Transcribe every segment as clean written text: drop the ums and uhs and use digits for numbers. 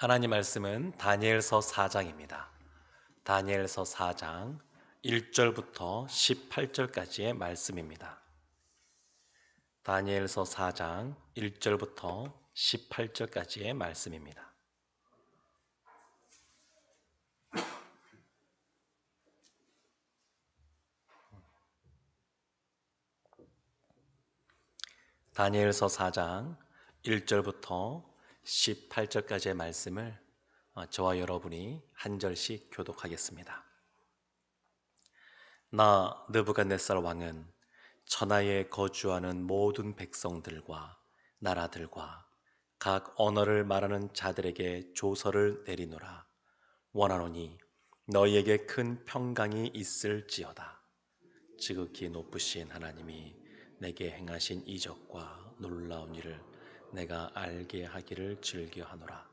하나님 말씀은 다니엘서 4장입니다. 다니엘서 4장 1절부터 18절까지의 말씀입니다. 다니엘서 4장 1절부터 18절까지의 말씀입니다. 다니엘서 4장 1절부터 18절까지의 말씀을 저와 여러분이 한 절씩 교독하겠습니다. 나 느부갓네살 왕은 천하에 거주하는 모든 백성들과 나라들과 각 언어를 말하는 자들에게 조서를 내리노라. 원하노니 너희에게 큰 평강이 있을지어다. 지극히 높으신 하나님이 내게 행하신 이적과 놀라운 일을 내가 알게 하기를 즐겨하노라.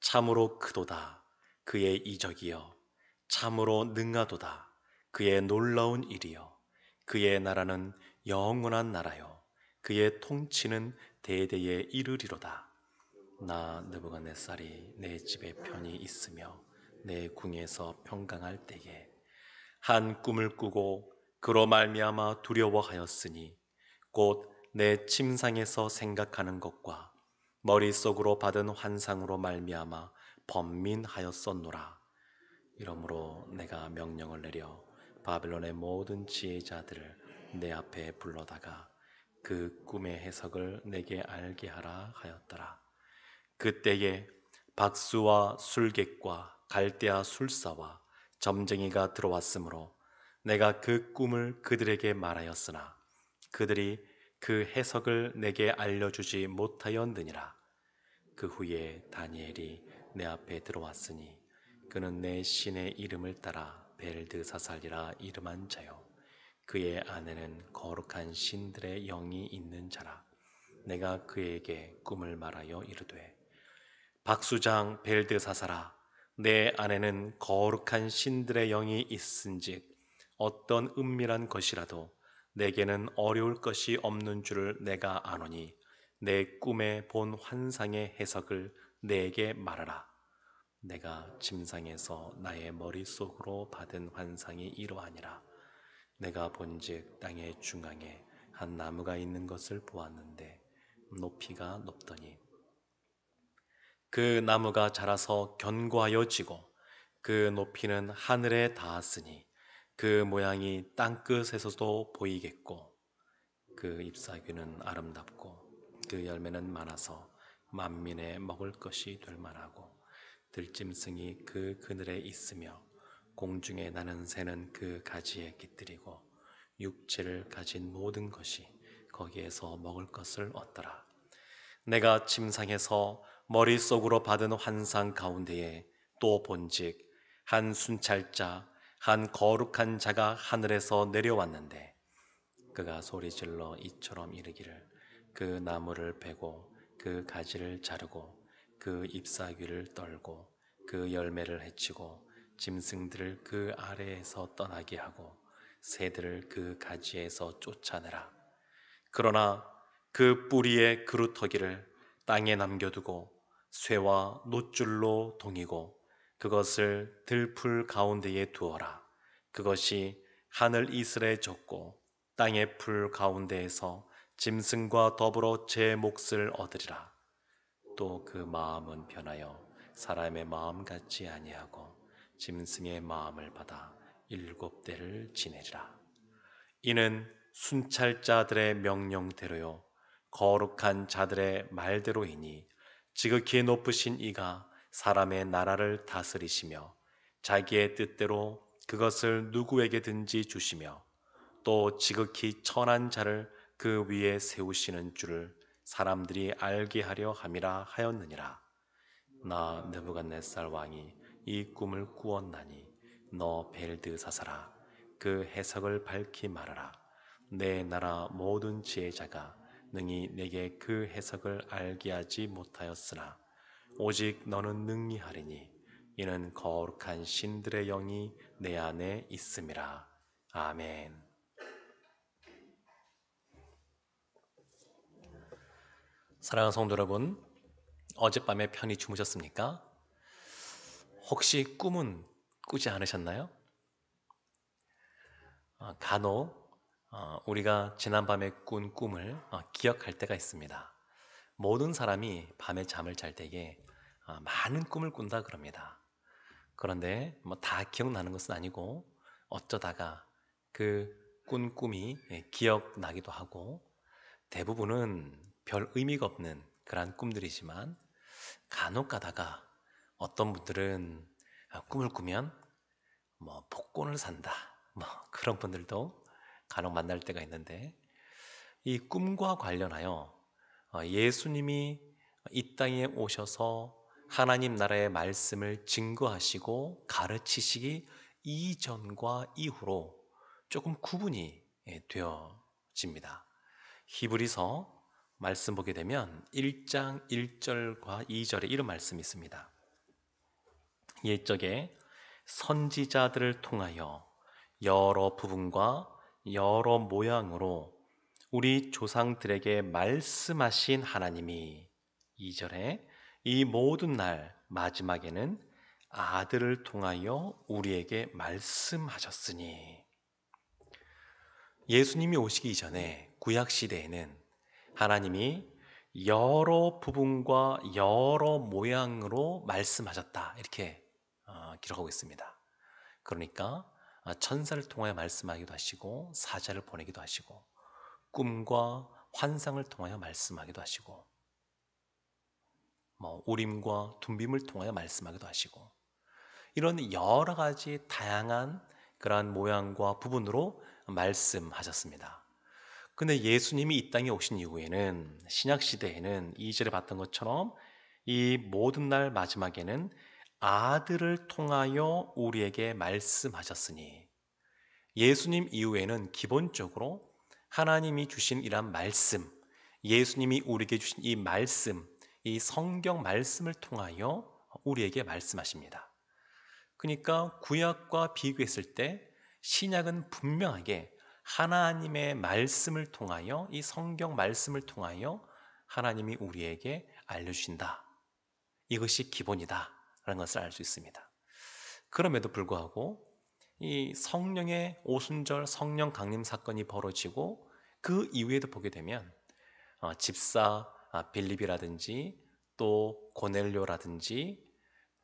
참으로 크도다 그의 이적이여, 참으로 능하도다 그의 놀라운 일이여. 그의 나라는 영원한 나라요, 그의 통치는 대대에 이르리로다. 나 느부갓네살이 내 집에 편히 있으며 내 궁에서 평강할 때에 한 꿈을 꾸고 그로 말미암아 두려워하였으니 곧 내 침상에서 생각하는 것과 머릿속으로 받은 환상으로 말미암아 번민하였었노라. 이러므로 내가 명령을 내려 바벨론의 모든 지혜자들을 내 앞에 불러다가 그 꿈의 해석을 내게 알게 하라 하였더라. 그때에 박수와 술객과 갈대아 술사와 점쟁이가 들어왔으므로 내가 그 꿈을 그들에게 말하였으나 그들이 그 해석을 내게 알려주지 못하였느니라. 그 후에 다니엘이 내 앞에 들어왔으니 그는 내 신의 이름을 따라 벨드사살이라 이름한 자요, 그의 안에는 거룩한 신들의 영이 있는 자라. 내가 그에게 꿈을 말하여 이르되, 박수장 벨드사살아, 내 안에는 거룩한 신들의 영이 있은즉 어떤 은밀한 것이라도 내게는 어려울 것이 없는 줄을 내가 아노니 내 꿈에 본 환상의 해석을 내게 말하라. 내가 침상에서 나의 머릿속으로 받은 환상이 이러하니라. 내가 본즉 땅의 중앙에 한 나무가 있는 것을 보았는데 높이가 높더니 그 나무가 자라서 견고하여 지고 그 높이는 하늘에 닿았으니 그 모양이 땅끝에서도 보이겠고 그 잎사귀는 아름답고 그 열매는 많아서 만민의 먹을 것이 될 만하고 들짐승이 그 그늘에 있으며 공중에 나는 새는 그 가지에 깃들이고 육체를 가진 모든 것이 거기에서 먹을 것을 얻더라. 내가 침상에서 머릿속으로 받은 환상 가운데에 또 본즉 한 순찰자, 한 거룩한 자가 하늘에서 내려왔는데 그가 소리질러 이처럼 이르기를, 그 나무를 베고 그 가지를 자르고 그 잎사귀를 떨고 그 열매를 해치고 짐승들을 그 아래에서 떠나게 하고 새들을 그 가지에서 쫓아내라. 그러나 그 뿌리의 그루터기를 땅에 남겨두고 쇠와 놋줄로 동이고 그것을 들풀 가운데에 두어라. 그것이 하늘 이슬에 젖고 땅의 풀 가운데에서 짐승과 더불어 제 몫을 얻으리라. 또 그 마음은 변하여 사람의 마음 같지 아니하고 짐승의 마음을 받아 7대를 지내리라. 이는 순찰자들의 명령대로요 거룩한 자들의 말대로이니 지극히 높으신 이가 사람의 나라를 다스리시며 자기의 뜻대로 그것을 누구에게든지 주시며 또 지극히 천한 자를 그 위에 세우시는 줄을 사람들이 알게 하려 함이라 하였느니라. 나 느부갓네살 왕이 이 꿈을 꾸었나니 너 벨드사살아, 그 해석을 밝히 말하라. 내 나라 모든 지혜자가 능히 내게 그 해석을 알게 하지 못하였으나 오직 너는 능히 하리니 이는 거룩한 신들의 영이 내 안에 있음이라. 아멘. 사랑하는 성도 여러분, 어젯밤에 편히 주무셨습니까? 혹시 꿈은 꾸지 않으셨나요? 간혹 우리가 지난밤에 꾼 꿈을 기억할 때가 있습니다. 모든 사람이 밤에 잠을 잘 때에 많은 꿈을 꾼다 그럽니다. 그런데 뭐 다 기억나는 것은 아니고 어쩌다가 그 꾼 꿈이 기억나기도 하고, 대부분은 별 의미가 없는 그러한 꿈들이지만 간혹 가다가 어떤 분들은 꿈을 꾸면 뭐 복권을 산다, 뭐 그런 분들도 간혹 만날 때가 있는데, 이 꿈과 관련하여 예수님이 이 땅에 오셔서 하나님 나라의 말씀을 증거하시고 가르치시기 이전과 이후로 조금 구분이 되어집니다. 히브리서 말씀 보게 되면 1장 1절과 2절에 이런 말씀이 있습니다. 옛적에 선지자들을 통하여 여러 부분과 여러 모양으로 우리 조상들에게 말씀하신 하나님이, 2절에 이 모든 날 마지막에는 아들을 통하여 우리에게 말씀하셨으니, 예수님이 오시기 이전에 구약 시대에는 하나님이 여러 부분과 여러 모양으로 말씀하셨다, 이렇게 기록하고 있습니다. 그러니까 천사를 통하여 말씀하기도 하시고, 사자를 보내기도 하시고, 꿈과 환상을 통하여 말씀하기도 하시고, 우림과 둠빔을 통하여 말씀하기도 하시고, 이런 여러 가지 다양한 그러한 모양과 부분으로 말씀하셨습니다. 근데 예수님이 이 땅에 오신 이후에는, 신약 시대에는 2절에 봤던 것처럼 이 모든 날 마지막에는 아들을 통하여 우리에게 말씀하셨으니, 예수님 이후에는 기본적으로 하나님이 주신 이러한 말씀, 예수님이 우리에게 주신 이 말씀, 이 성경 말씀을 통하여 우리에게 말씀하십니다. 그러니까 구약과 비교했을 때 신약은 분명하게 하나님의 말씀을 통하여, 이 성경 말씀을 통하여 하나님이 우리에게 알려주신다, 이것이 기본이다 라는 것을 알 수 있습니다. 그럼에도 불구하고 이 성령의 오순절 성령 강림 사건이 벌어지고 그 이후에도 보게 되면 집사 빌립이라든지 또 고넬료라든지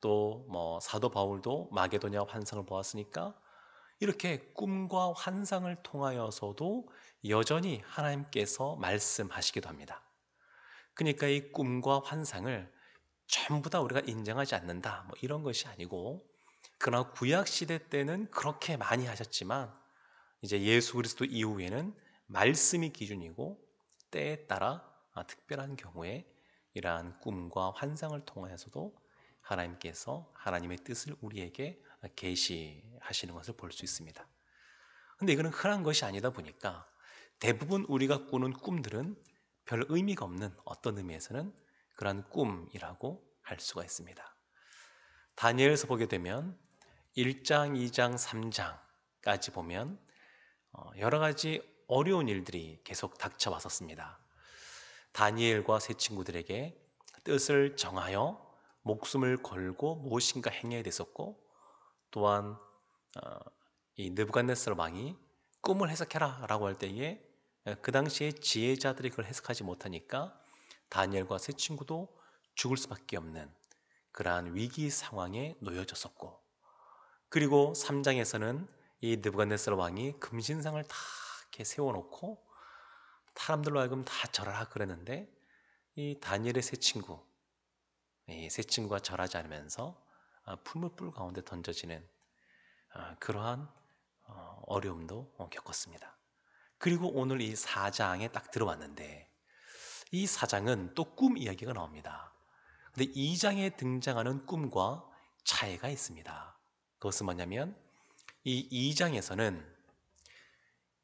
또 사도 바울도 마게도냐 환상을 보았으니까, 이렇게 꿈과 환상을 통하여서도 여전히 하나님께서 말씀하시기도 합니다. 그러니까 이 꿈과 환상을 전부 다 우리가 인정하지 않는다, 이런 것이 아니고, 그러나 구약 시대 때는 그렇게 많이 하셨지만 이제 예수 그리스도 이후에는 말씀이 기준이고, 때에 따라 특별한 경우에 이러한 꿈과 환상을 통하여서도 하나님께서 하나님의 뜻을 우리에게 계시하시는 것을 볼 수 있습니다. 근데 이거는 흔한 것이 아니다 보니까 대부분 우리가 꾸는 꿈들은 별 의미가 없는, 어떤 의미에서는 그러한 꿈이라고 할 수가 있습니다. 다니엘서 보게 되면 1장, 2장, 3장까지 보면 여러 가지 어려운 일들이 계속 닥쳐왔었습니다. 다니엘과 세 친구들에게 뜻을 정하여 목숨을 걸고 무엇인가 행해야 됐었고, 또한 이 느부갓네살 왕이 꿈을 해석해라 라고 할 때에 그 당시에 지혜자들이 그걸 해석하지 못하니까 다니엘과 세 친구도 죽을 수밖에 없는 그러한 위기 상황에 놓여졌었고, 그리고 3장에서는 이 느부갓네살 왕이 금신상을 다 이렇게 세워놓고 사람들로 하여금 다 절하라 그랬는데, 이 다니엘의 세 친구, 이 세 친구가 절하지 않으면서 풀무불 가운데 던져지는 그러한 어려움도 겪었습니다. 그리고 오늘 이 4장에 딱 들어왔는데, 이 4장은 또 꿈 이야기가 나옵니다. 근데 2장에 등장하는 꿈과 차이가 있습니다. 그것은 뭐냐면, 이 2장에서는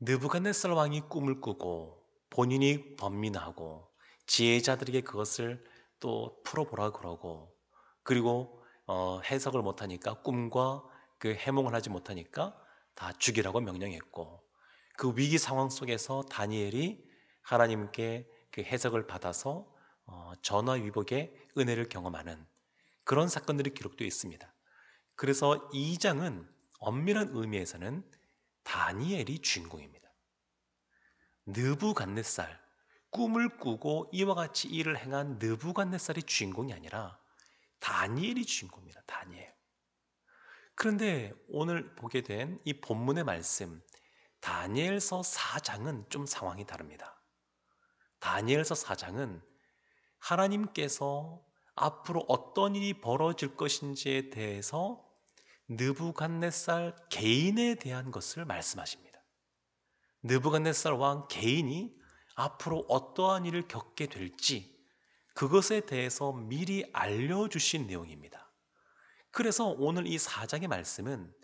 느부갓네살 왕이 꿈을 꾸고 본인이 번민하고 지혜자들에게 그것을 또 풀어보라 그러고, 그리고 해석을 못하니까, 꿈과 그 해몽을 하지 못하니까 다 죽이라고 명령했고, 그 위기 상황 속에서 다니엘이 하나님께 그 해석을 받아서 전화위복의 은혜를 경험하는 그런 사건들이 기록되어 있습니다. 그래서 2장은 엄밀한 의미에서는 다니엘이 주인공입니다. 느부갓네살, 꿈을 꾸고 이와 같이 일을 행한 느부갓네살이 주인공이 아니라 다니엘이 주인공입니다. 다니엘. 그런데 오늘 보게 된 이 본문의 말씀, 다니엘서 4장은 좀 상황이 다릅니다. 다니엘서 4장은 하나님께서 앞으로 어떤 일이 벌어질 것인지에 대해서 느부갓네살 개인에 대한 것을 말씀하십니다. 느부갓네살 왕 개인이 앞으로 어떠한 일을 겪게 될지 그것에 대해서 미리 알려주신 내용입니다. 그래서 오늘 이 4장의 말씀은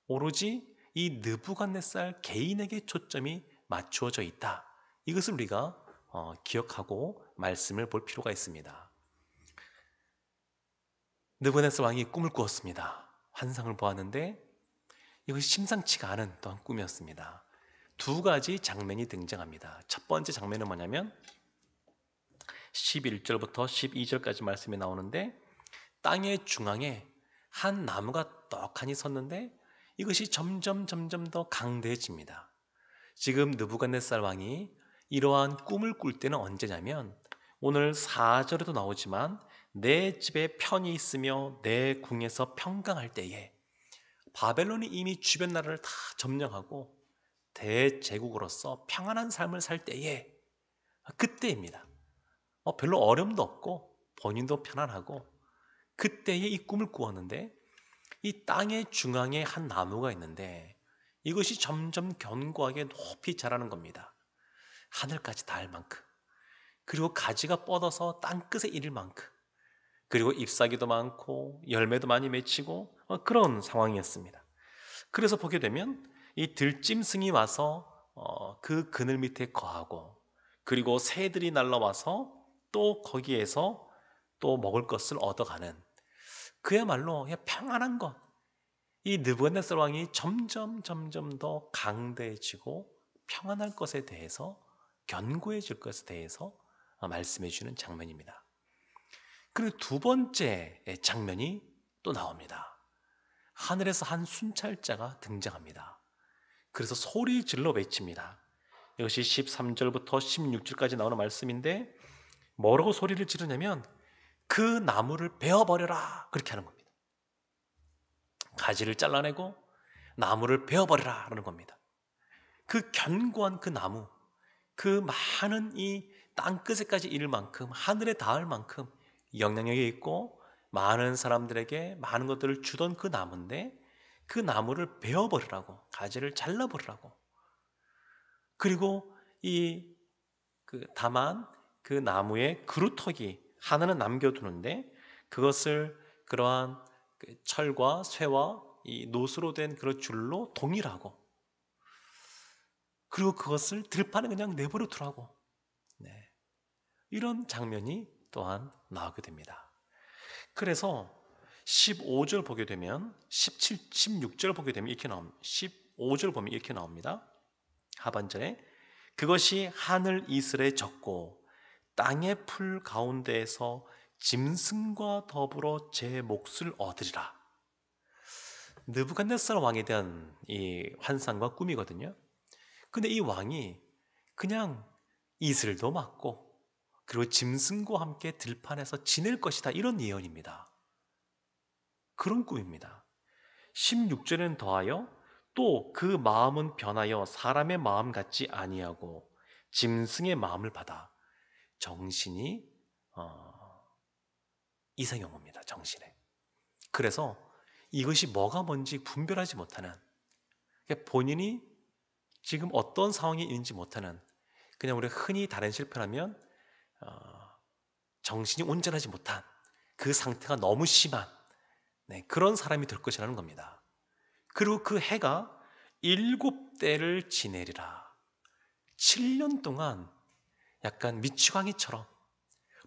오로지 이 느부갓네살 개인에게 초점이 맞추어져 있다. 이것을 우리가 기억하고 말씀을 볼 필요가 있습니다. 느부갓네살 왕이 꿈을 꾸었습니다. 환상을 보았는데 이것이 심상치가 않은 또한 꿈이었습니다. 두 가지 장면이 등장합니다. 첫 번째 장면은 뭐냐면 11절부터 12절까지 말씀이 나오는데 땅의 중앙에 한 나무가 떡하니 섰는데 이것이 점점 더 강대해집니다. 지금 느부갓네살 왕이 이러한 꿈을 꿀 때는 언제냐면 오늘 4절에도 나오지만 내 집에 편히 있으며 내 궁에서 평강할 때에 바벨론이 이미 주변 나라를 다 점령하고 대제국으로서 평안한 삶을 살 때에 그때입니다. 별로 어려움도 없고 본인도 편안하고 그때에 이 꿈을 꾸었는데 이 땅의 중앙에 한 나무가 있는데 이것이 점점 견고하게 높이 자라는 겁니다. 하늘까지 닿을 만큼 그리고 가지가 뻗어서 땅끝에 이를 만큼 그리고 잎사귀도 많고 열매도 많이 맺히고 그런 상황이었습니다. 그래서 보게 되면 이 들짐승이 와서 그 그늘 밑에 거하고 그리고 새들이 날라와서 또 거기에서 또 먹을 것을 얻어가는 그야말로 그냥 평안한 것. 이 느부갓네살 왕이 점점 더 강대해지고 평안할 것에 대해서 견고해질 것에 대해서 말씀해 주는 장면입니다. 그리고 두 번째 장면이 또 나옵니다. 하늘에서 한 순찰자가 등장합니다. 그래서 소리 질러 외칩니다. 이것이 13절부터 16절까지 나오는 말씀인데 뭐라고 소리를 지르냐면 그 나무를 베어버려라 그렇게 하는 겁니다. 가지를 잘라내고 나무를 베어버려라 하는 겁니다. 그 견고한 그 나무, 그 많은 이 땅끝에까지 이를 만큼 하늘에 닿을 만큼 영향력이 있고 많은 사람들에게 많은 것들을 주던 그 나무인데 그 나무를 베어버리라고 가지를 잘라버리라고 그리고 다만 그 나무의 그루터기 하나는 남겨두는데 그것을 그러한 철과 쇠와 이 노수로 된 그런 줄로 동일하고 그리고 그것을 들판에 그냥 내버려 두라고 네. 이런 장면이 또한 나오게 됩니다. 그래서 15절 보게 되면 17, 16절 보게 되면 이렇게 나옵니다. 15절 보면 이렇게 나옵니다. 하반절에 그것이 하늘 이슬에 젖고 땅의 풀 가운데에서 짐승과 더불어 제 몫을 얻으리라. 느부갓네살 왕에 대한 이 환상과 꿈이거든요. 근데 이 왕이 그냥 이슬도 맞고 그리고 짐승과 함께 들판에서 지낼 것이다 이런 예언입니다. 그런 꿈입니다. 16절에는 더하여 또 그 마음은 변하여 사람의 마음 같지 아니하고 짐승의 마음을 받아 정신이 이상형 옵니다. 정신에. 그래서 이것이 뭐가 뭔지 분별하지 못하는 본인이 지금 어떤 상황이 있는지 못하는 그냥 우리가 흔히 다른 실패하면 정신이 온전하지 못한 그 상태가 너무 심한 그런 사람이 될 것이라는 겁니다. 그리고 그 해가 7대를 지내리라. 7년 동안 약간 미치광이처럼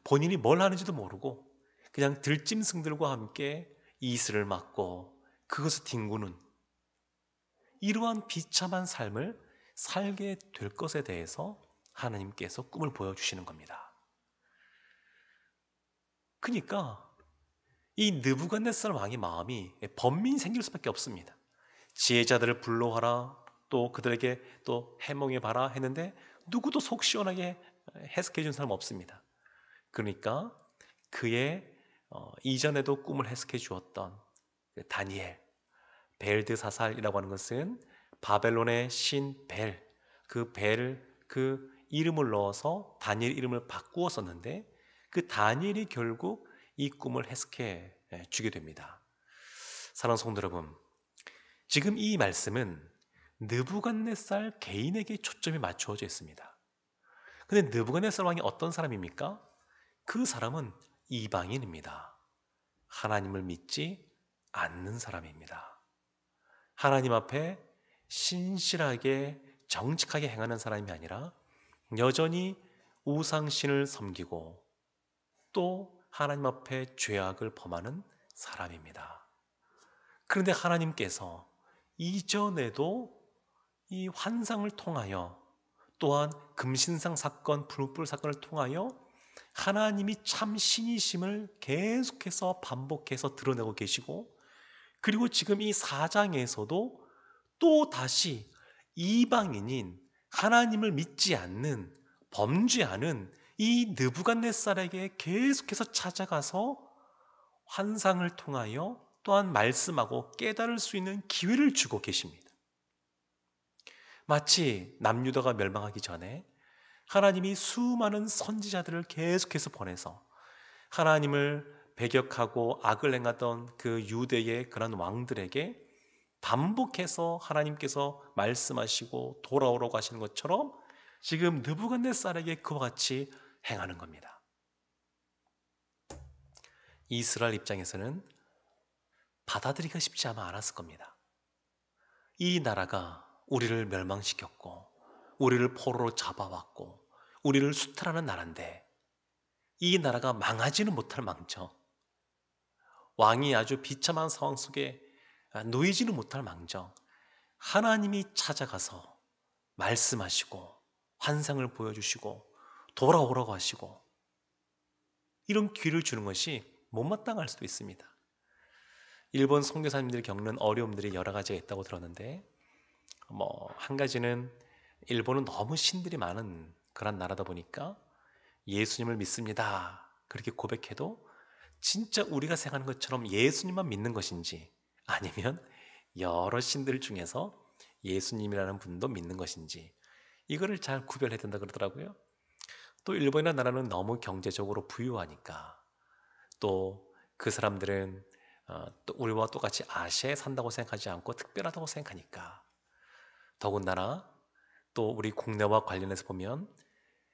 본인이 뭘 하는지도 모르고 그냥 들짐승들과 함께 이슬을 맞고 그것을 뒹구는 이러한 비참한 삶을 살게 될 것에 대해서 하나님께서 꿈을 보여주시는 겁니다. 그러니까 이 느부갓네살 왕의 마음이 번민이 생길 수밖에 없습니다. 지혜자들을 불러와라, 또 그들에게 또 해몽해 봐라 했는데 누구도 속 시원하게 해석해 준 사람 없습니다. 그러니까 그의 이전에도 꿈을 해석해 주었던 그 다니엘, 벨드사살이라고 하는 것은 바벨론의 신 벨, 그 벨, 그 이름을 넣어서 다니엘 이름을 바꾸어 썼는데 그 다니엘이 결국 이 꿈을 해석해 주게 됩니다. 사랑하는 성도 여러분, 지금 이 말씀은 느부갓네살 개인에게 초점이 맞추어져 있습니다. 근데 느부갓네살 왕이 어떤 사람입니까? 그 사람은 이방인입니다. 하나님을 믿지 않는 사람입니다. 하나님 앞에 신실하게 정직하게 행하는 사람이 아니라 여전히 우상신을 섬기고 또 하나님 앞에 죄악을 범하는 사람입니다. 그런데 하나님께서 이전에도 이 환상을 통하여 또한 금신상 사건, 불불 사건을 통하여 하나님이 참 신이심을 계속해서 반복해서 드러내고 계시고, 그리고 지금 이 4장에서도 또 다시 이방인인 하나님을 믿지 않는 범죄하는 이 느부갓네살에게 계속해서 찾아가서 환상을 통하여 또한 말씀하고 깨달을 수 있는 기회를 주고 계십니다. 마치 남유다가 멸망하기 전에 하나님이 수많은 선지자들을 계속해서 보내서 하나님을 배격하고 악을 행하던 그 유대의 그런 왕들에게 반복해서 하나님께서 말씀하시고 돌아오라고 하시는 것처럼 지금 느부갓네살에게 그와 같이 행하는 겁니다. 이스라엘 입장에서는 받아들이기가 쉽지 아마 않았을 겁니다. 이 나라가 우리를 멸망시켰고 우리를 포로로 잡아왔고 우리를 수탈하는 나라인데 이 나라가 망하지는 못할 망정, 왕이 아주 비참한 상황 속에 놓이지는 못할 망정, 하나님이 찾아가서 말씀하시고 환상을 보여주시고 돌아오라고 하시고 이런 기회를 주는 것이 못마땅할 수도 있습니다. 일본 선교사님들이 겪는 어려움들이 여러 가지가 있다고 들었는데 한 가지는 일본은 너무 신들이 많은 그런 나라다 보니까 예수님을 믿습니다 그렇게 고백해도 진짜 우리가 생각하는 것처럼 예수님만 믿는 것인지 아니면 여러 신들 중에서 예수님이라는 분도 믿는 것인지 이거를 잘 구별해야 된다 그러더라고요. 또 일본이라는 나라는 너무 경제적으로 부유하니까 또 그 사람들은 또 우리와 똑같이 아시아에 산다고 생각하지 않고 특별하다고 생각하니까, 더군다나 또 우리 국내와 관련해서 보면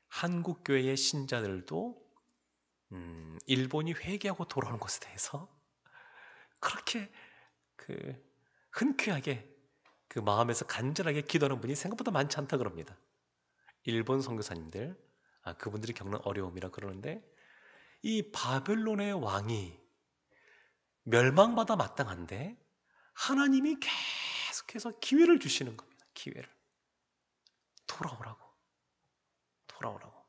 한국 교회의 신자들도 일본이 회개하고 돌아오는 것에 대해서 그렇게 그 흔쾌하게 그 마음에서 간절하게 기도하는 분이 생각보다 많지 않다 그럽니다. 일본 선교사님들, 그분들이 겪는 어려움이라 그러는데 이 바벨론의 왕이 멸망받아 마땅한데 하나님이 계속해서 기회를 주시는 겁니다. 기회를. 돌아오라고. 돌아오라고.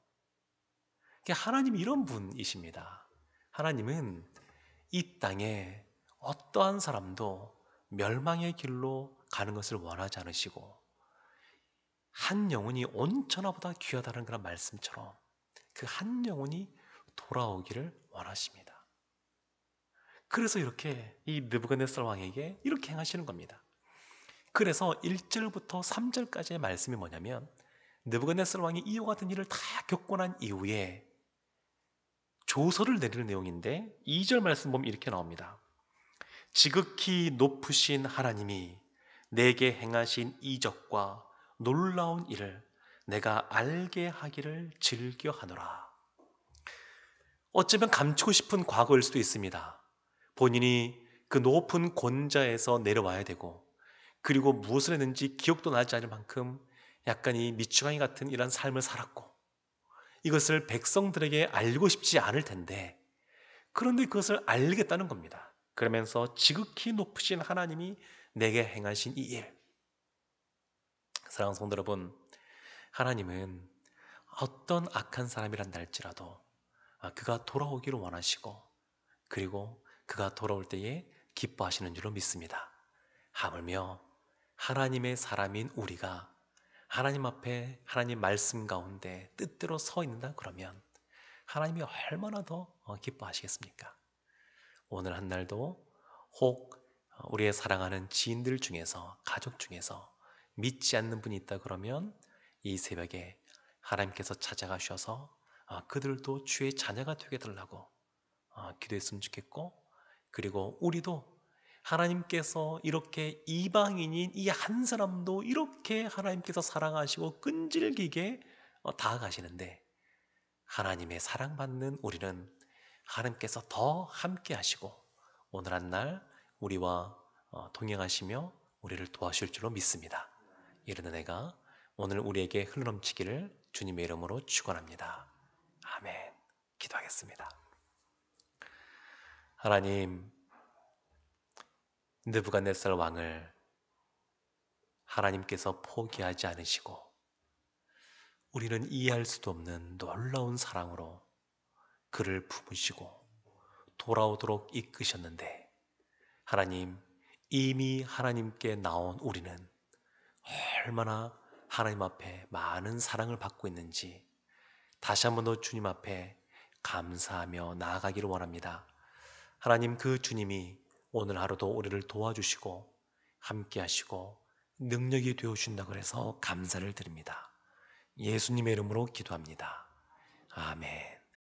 하나님이 이런 분이십니다. 하나님은 이 땅에 어떠한 사람도 멸망의 길로 가는 것을 원하지 않으시고 한 영혼이 온천하보다 귀하다는 그런 말씀처럼 그 한 영혼이 돌아오기를 원하십니다. 그래서 이렇게 이 느부갓네살 왕에게 이렇게 행하시는 겁니다. 그래서 1절부터 3절까지의 말씀이 뭐냐면 느부갓네살 왕이 이와 같은 일을 다 겪고 난 이후에 조서를 내리는 내용인데 2절 말씀 보면 이렇게 나옵니다. 지극히 높으신 하나님이 내게 행하신 이적과 놀라운 일을 내가 알게 하기를 즐겨하노라. 어쩌면 감추고 싶은 과거일 수도 있습니다. 본인이 그 높은 권자에서 내려와야 되고 그리고 무엇을 했는지 기억도 나지 않을 만큼 약간 이 미추광이 같은 이런 삶을 살았고 이것을 백성들에게 알고 싶지 않을 텐데 그런데 그것을 알겠다는 겁니다. 그러면서 지극히 높으신 하나님이 내게 행하신 이 일. 사랑하는 성도 여러분, 하나님은 어떤 악한 사람이란다 할지라도 그가 돌아오기를 원하시고 그리고 그가 돌아올 때에 기뻐하시는 줄로 믿습니다. 하물며 하나님의 사람인 우리가 하나님 앞에 하나님 말씀 가운데 뜻대로 서 있는다 그러면 하나님이 얼마나 더 기뻐하시겠습니까? 오늘 한 날도 혹 우리의 사랑하는 지인들 중에서, 가족 중에서 믿지 않는 분이 있다 그러면 이 새벽에 하나님께서 찾아가셔서 그들도 주의 자녀가 되게 달라고 기도했으면 좋겠고, 그리고 우리도 하나님께서 이렇게 이방인인 이 한 사람도 이렇게 하나님께서 사랑하시고 끈질기게 다가가시는데, 하나님의 사랑받는 우리는 하나님께서 더 함께 하시고 오늘 한 날 우리와 동행하시며 우리를 도와주실 줄로 믿습니다. 이런 은혜가 오늘 우리에게 흘러넘치기를 주님의 이름으로 축원합니다. 아멘. 기도하겠습니다. 하나님, 느부갓네살 왕을 하나님께서 포기하지 않으시고 우리는 이해할 수도 없는 놀라운 사랑으로 그를 품으시고 돌아오도록 이끄셨는데, 하나님, 이미 하나님께 나온 우리는 얼마나 하나님 앞에 많은 사랑을 받고 있는지 다시 한 번 더 주님 앞에 감사하며 나아가기를 원합니다. 하나님, 그 주님이 오늘 하루도 우리를 도와주시고 함께 하시고 능력이 되어주신다고 해서 감사를 드립니다. 예수님의 이름으로 기도합니다. 아멘.